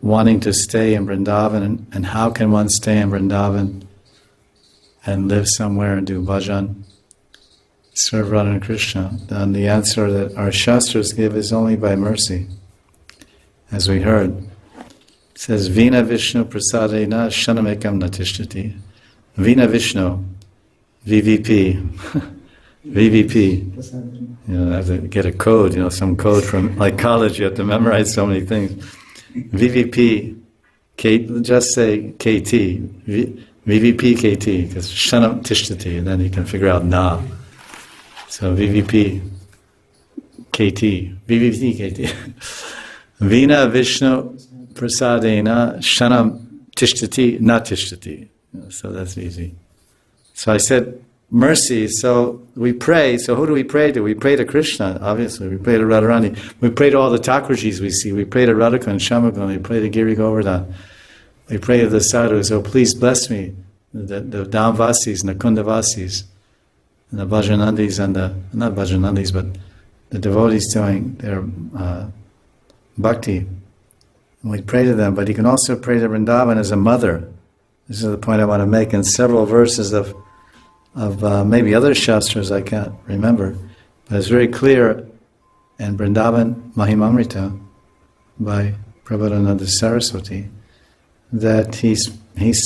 wanting to stay in Vrindavan, and how can one stay in Vrindavan and live somewhere and do bhajan, serve Radha and Krishna? Then the answer that our Shastras give is only by mercy. As we heard, it says, Vina Vishnu prasadena shanamekam natishtati. Vina Vishnu, VVP, VVP. I have to get a code, some code from like college, you have to memorize so many things. VVP, just say KT, VVP KT, because Shanam Tishtati, and then you can figure out Na. So VVP KT, VVP KT. Vina Vishnu Prasadena Shanam Tishtati, Na Tishtati. So that's easy. So I said, mercy, so we pray. So who do we pray to? We pray to Krishna, obviously. We pray to Radharani. We pray to all the Thakurjis we see. We pray to Radhika and Shamagun. We pray to Giri Govardhan. We pray to the sadhus. So please bless me, the Dhamvasis and the Kundavasis, and the Bhajanandis and the, not Bhajanandis, but the devotees doing their bhakti. And we pray to them, but you can also pray to Vrindavan as a mother. This is the point I want to make in several verses of maybe other Shastras I can't remember, but it's very clear in Vrindavan Mahimamrita by Prabhupada Saraswati that he's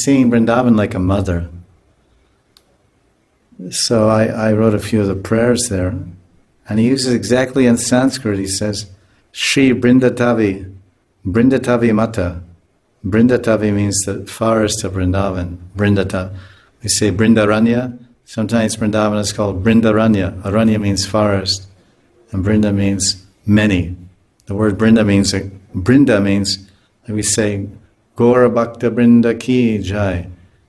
seeing Vrindavan like a mother. So I wrote a few of the prayers there, and he uses exactly in Sanskrit. He says, Shri Brindatavi Mata. Brindatavi means the forest of Vrindavan. Brindata. We say Brindaranya. Sometimes Vrindavan is called Brindaranya. Aranya means forest, and Brinda means many. The word Brinda means, like we say, Gaura Bhakta Brinda Ki Jai.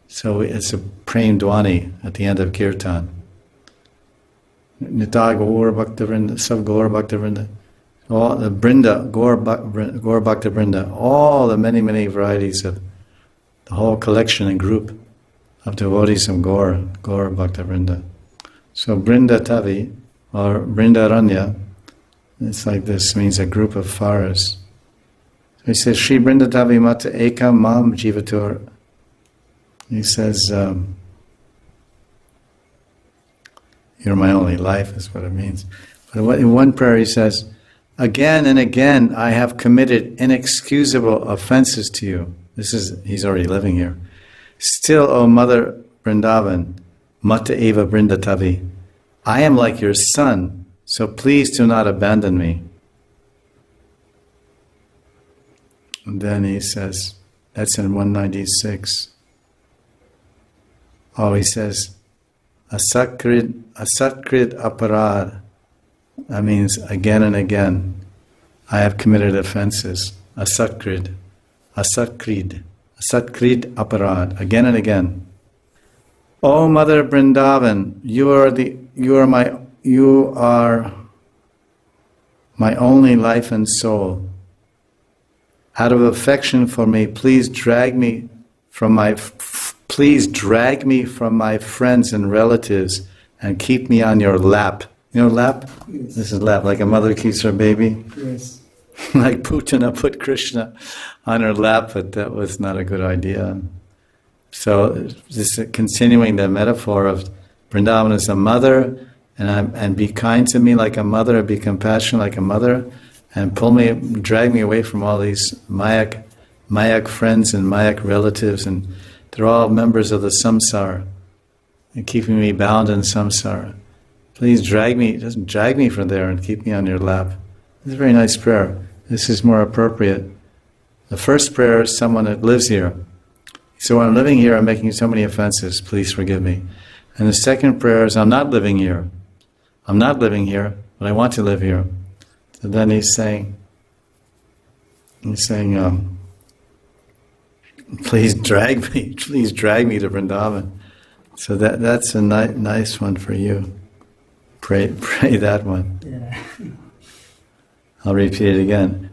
So it's a praying Dwani at the end of Kirtan. Nita Gaura Bhakta Brinda, Sab Gaura Bhakta Brinda. All the Brinda, Gaura Bhakta Brinda, all the many, many varieties of the whole collection and group of devotees of Gaura Bhakta Vrinda. So Brinda Tavi, or Brindaranya, it's like this, means a group of forests. So he says, Shri Brinda Tavi Mata Ekam Mam Jivatur. He says, you're my only life, is what it means. But in one prayer he says, again and again I have committed inexcusable offenses to you. He's already living here. Still, O Mother Vrindavan, Mata Eva Brindatavi, I am like your son, so please do not abandon me. And then he says, that's in 196. Oh, he says, Asakrid aparad. That means again and again, I have committed offenses. Asakrid aparad, again and again. O Mother Vrindavan, you are my only life and soul. Out of affection for me, please drag me from my friends and relatives and keep me on your lap. You know lap? Yes. This is lap, like a mother keeps her baby. Yes. Like Putana put Krishna on her lap, but that was not a good idea. So just continuing the metaphor of Vrindavan as a mother, and be kind to me like a mother, be compassionate like a mother, and drag me away from all these Mayak friends and Mayak relatives, and they're all members of the samsara, and keeping me bound in samsara. Please drag me from there and keep me on your lap. It's a very nice prayer. This is more appropriate. The first prayer is someone that lives here. So when I'm living here, I'm making so many offenses, please forgive me. And the second prayer is, I'm not living here. I'm not living here, but I want to live here. So then he's saying, please drag me to Vrindavan. So that's a nice one for you. Pray that one. Yeah. I'll repeat it again.